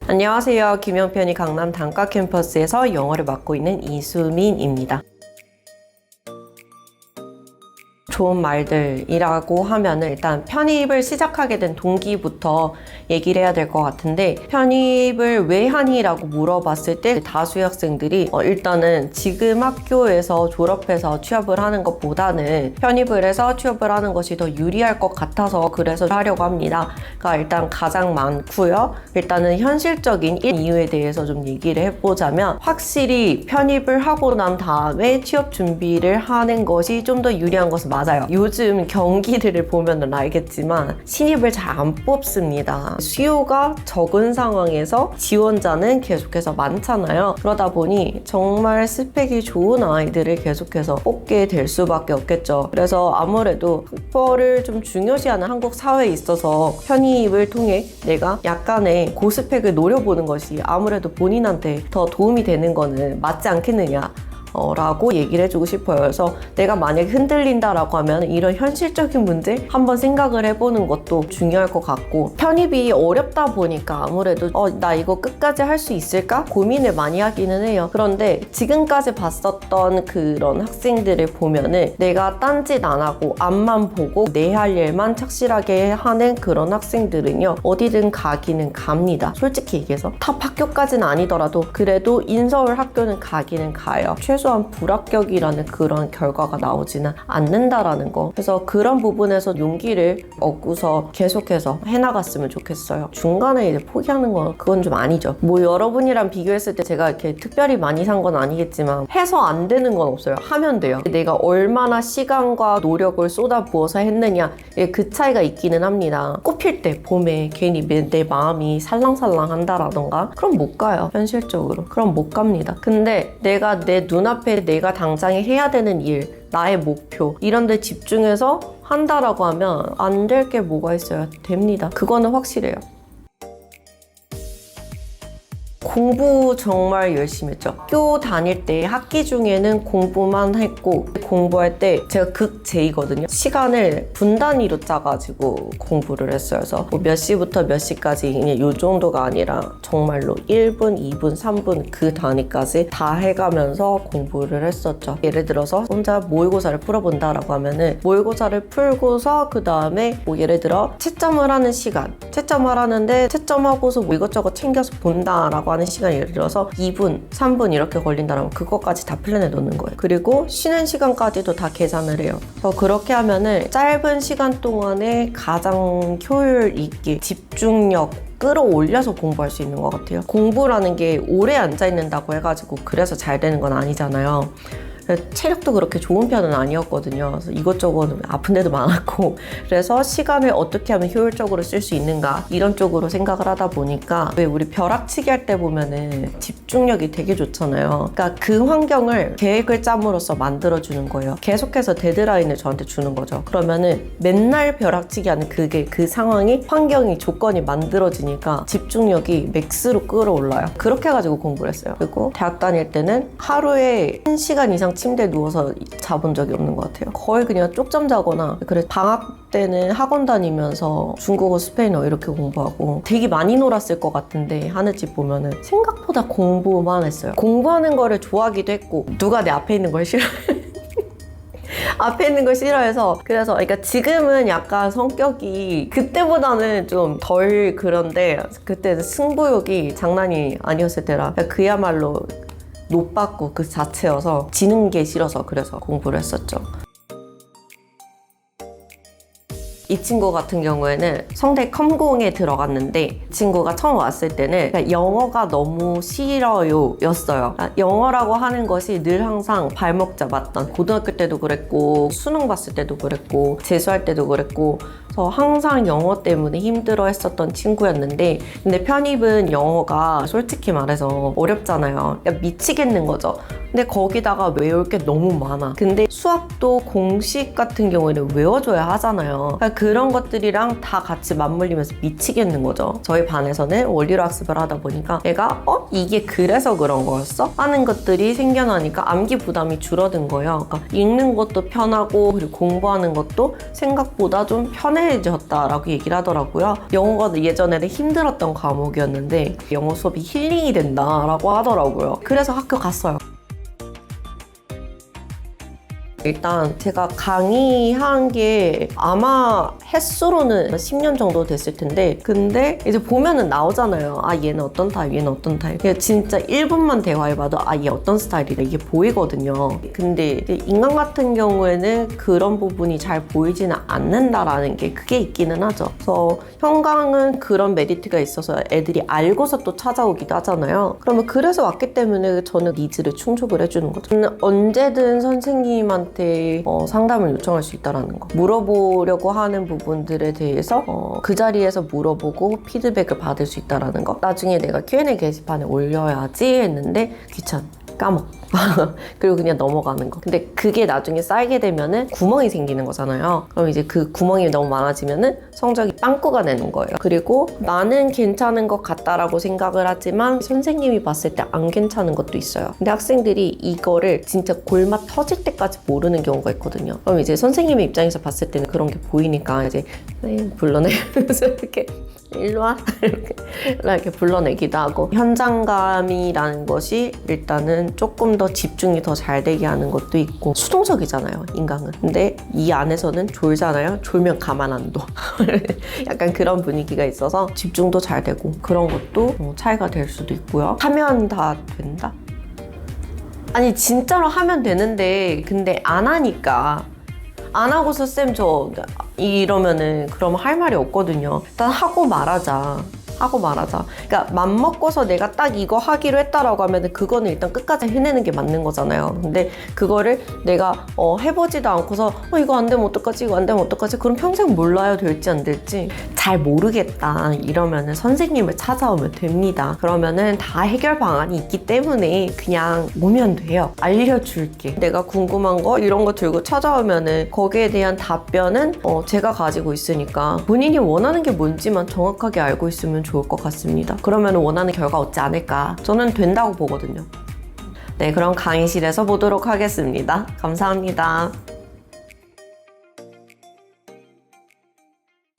안녕하세요. 김영편이 강남 단과 캠퍼스에서 영어를 맡고 있는 이수민입니다. 좋은 말들이라고 하면은 일단 편입을 시작하게 된 동기부터 얘기를 해야 될 것 같은데, 편입을 왜 하니? 라고 물어봤을 때 다수의 학생들이 일단은 지금 학교에서 졸업해서 취업을 하는 것보다는 편입을 해서 취업을 하는 것이 더 유리할 것 같아서 그래서 하려고 합니다. 그러니까 일단 가장 많고요. 일단은 현실적인 이유에 대해서 좀 얘기를 해보자면, 확실히 편입을 하고 난 다음에 취업 준비를 하는 것이 좀 더 유리한 것은 맞아요. 요즘 경기들을 보면 알겠지만 신입을 잘 안 뽑습니다. 수요가 적은 상황에서 지원자는 계속해서 많잖아요. 그러다 보니 정말 스펙이 좋은 아이들을 계속해서 뽑게 될 수밖에 없겠죠. 그래서 아무래도 학벌을 좀 중요시하는 한국 사회에 있어서 편입을 통해 내가 약간의 고스펙을 노려보는 것이 아무래도 본인한테 더 도움이 되는 거는 맞지 않겠느냐 라고 얘기를 해주고 싶어요. 그래서 내가 만약에 흔들린다라고 하면 이런 현실적인 문제 한번 생각을 해보는 것도 중요할 것 같고, 편입이 어렵다 보니까 아무래도 나 이거 끝까지 할 수 있을까? 고민을 많이 하기는 해요. 그런데 지금까지 봤었던 그런 학생들을 보면은 내가 딴짓 안 하고 앞만 보고 내 할 일만 착실하게 하는 그런 학생들은요, 어디든 가기는 갑니다. 솔직히 얘기해서 탑 학교까지는 아니더라도 그래도 인서울 학교는 가기는 가요. 최소한 불합격이라는 그런 결과가 나오지는 않는다라는 거. 그래서 그런 부분에서 용기를 얻고서 계속해서 해나갔으면 좋겠어요. 중간에 이제 포기하는 건 그건 좀 아니죠. 뭐 여러분이랑 비교했을 때 제가 이렇게 특별히 많이 산 건 아니겠지만 해서 안 되는 건 없어요. 하면 돼요. 내가 얼마나 시간과 노력을 쏟아부어서 했느냐, 그 차이가 있기는 합니다. 꽃필 때 봄에 괜히 내 마음이 살랑살랑 한다라던가 그럼 못 가요. 현실적으로 그럼 못 갑니다. 근데 내가 내 눈앞에 내가 당장에 해야 되는 일, 나의 목표 이런 데 집중해서 한다라고 하면 안 될 게 뭐가 있어요. 됩니다. 그거는 확실해요. 공부 정말 열심히 했죠. 학교 다닐 때 학기 중에는 공부만 했고, 공부할 때 제가 극제이거든요. 시간을 분 단위로 짜가지고 공부를 했어요. 그래서 몇 시부터 몇 시까지 그냥 요 정도가 아니라 정말로 1분, 2분, 3분 그 단위까지 다 해가면서 공부를 했었죠. 예를 들어서 혼자 모의고사를 풀어본다라고 하면은 모의고사를 풀고서 그 다음에 뭐 예를 들어 채점을 하는 시간, 채점을 하는데 채점하고서 뭐 이것저것 챙겨서 본다라고 하는 시간, 예를 들어서 2분, 3분 이렇게 걸린다면 그것까지 다 플랜에 넣는 거예요. 그리고 쉬는 시간까지도 다 계산을 해요. 그래서 그렇게 하면은 짧은 시간 동안에 가장 효율 있게 집중력 끌어올려서 공부할 수 있는 것 같아요. 공부라는 게 오래 앉아있는다고 해가지고 그래서 잘 되는 건 아니잖아요. 체력도 그렇게 좋은 편은 아니었거든요. 그래서 이것저것 아픈 데도 많았고, 그래서 시간을 어떻게 하면 효율적으로 쓸 수 있는가 이런 쪽으로 생각을 하다 보니까, 왜 우리 벼락치기 할 때 보면은 집중력이 되게 좋잖아요. 그러니까 그 환경을 계획을 짬으로써 만들어주는 거예요. 계속해서 데드라인을 저한테 주는 거죠. 그러면은 맨날 벼락치기 하는 그 상황이, 환경이, 조건이 만들어지니까 집중력이 맥스로 끌어올라요. 그렇게 해가지고 공부를 했어요. 그리고 대학 다닐 때는 하루에 1시간 이상 침대에 누워서 자본 적이 없는 것 같아요. 거의 그냥 쪽잠 자거나. 그래서 방학 때는 학원 다니면서 중국어, 스페인어 이렇게 공부하고 되게 많이 놀았을 것 같은데 하늘집 보면은 생각보다 공부만 했어요. 공부하는 거를 좋아하기도 했고, 누가 내 앞에 있는 걸 앞에 있는 걸 싫어해서, 그러니까 지금은 약간 성격이 그때보다는 좀 덜 그런데, 그때는 승부욕이 장난이 아니었을 때라 그야말로 노받고 그 자체여서 지는 게 싫어서 그래서 공부를 했었죠. 이 친구 같은 경우에는 성대 컴공에 들어갔는데, 친구가 처음 왔을 때는 영어가 너무 싫어요 였어요. 영어라고 하는 것이 늘 항상 발목 잡았던, 고등학교 때도 그랬고 수능 봤을 때도 그랬고 재수할 때도 그랬고, 그래서 항상 영어 때문에 힘들어 했었던 친구였는데, 근데 편입은 영어가 솔직히 말해서 어렵잖아요. 그러니까 미치겠는 거죠. 근데 거기다가 외울 게 너무 많아. 근데 수학도 공식 같은 경우에는 외워줘야 하잖아요. 그러니까 그런 것들이랑 다 같이 맞물리면서 미치겠는 거죠. 저희 반에서는 원리로 학습을 하다 보니까 얘가 이게 그래서 그런 거였어? 하는 것들이 생겨나니까 암기 부담이 줄어든 거예요. 그러니까 읽는 것도 편하고, 그리고 공부하는 것도 생각보다 좀 편해 편해졌다라고 얘기를 하더라고요. 영어가 예전에는 힘들었던 과목이었는데 영어 수업이 힐링이 된다라고 하더라고요. 그래서 학교 갔어요. 일단 제가 강의한 게 아마 횟수로는 10년 정도 됐을 텐데, 근데 이제 보면은 나오잖아요. 아, 얘는 어떤 타입, 얘는 어떤 타입. 그냥 진짜 1분만 대화해봐도 아, 얘 어떤 스타일이다 이게 보이거든요. 근데 인간 같은 경우에는 그런 부분이 잘 보이지는 않는다라는 게 그게 있기는 하죠. 그래서 현강은 그런 메리트가 있어서 애들이 알고서 또 찾아오기도 하잖아요. 그러면 그래서 왔기 때문에 저는 니즈를 충족을 해주는 거죠. 언제든 선생님한테 상담을 요청할 수 있다는 거, 물어보려고 하는 부분들에 대해서 그 자리에서 물어보고 피드백을 받을 수 있다는 거. 나중에 내가 Q&A 게시판에 올려야지 했는데 귀찮, 까먹. 그리고 그냥 넘어가는 거. 근데 그게 나중에 쌓이게 되면은 구멍이 생기는 거잖아요. 그럼 이제 그 구멍이 너무 많아지면은 성적이 빵꾸가 내는 거예요. 그리고 나는 괜찮은 것 같다라고 생각을 하지만 선생님이 봤을 때 안 괜찮은 것도 있어요. 근데 학생들이 이거를 진짜 골마 터질 때까지 모르는 경우가 있거든요. 그럼 이제 선생님의 입장에서 봤을 때는 그런 게 보이니까 이제 불러내면서 이렇게 일로 와 이렇게 불러내기도 하고, 현장감이라는 것이 일단은 조금 더 집중이 더 잘 되게 하는 것도 있고, 수동적이잖아요 인강은. 근데 이 안에서는 졸잖아요. 졸면 가만 안 둬. 약간 그런 분위기가 있어서 집중도 잘 되고, 그런 것도 차이가 될 수도 있고요. 하면 다 된다? 아니 진짜로 하면 되는데 근데 안 하니까, 안 하고서 쌤 저 이러면은 그럼 할 말이 없거든요. 일단 하고 말하자. 그러니까 맘먹고서 내가 딱 이거 하기로 했다라고 하면은 그거는 일단 끝까지 해내는 게 맞는 거잖아요. 근데 그거를 내가 해보지도 않고서 이거 안 되면 어떡하지, 이거 안 되면 어떡하지, 그럼 평생 몰라요 될지 안 될지. 잘 모르겠다 이러면은 선생님을 찾아오면 됩니다. 그러면은 다 해결 방안이 있기 때문에 그냥 오면 돼요. 알려줄게. 내가 궁금한 거 이런 거 들고 찾아오면은 거기에 대한 답변은 제가 가지고 있으니까, 본인이 원하는 게 뭔지만 정확하게 알고 있으면 좋을 것 같습니다. 그러면 원하는 결과 얻지 않을까? 저는 된다고 보거든요. 네, 그럼 강의실에서 보도록 하겠습니다. 감사합니다.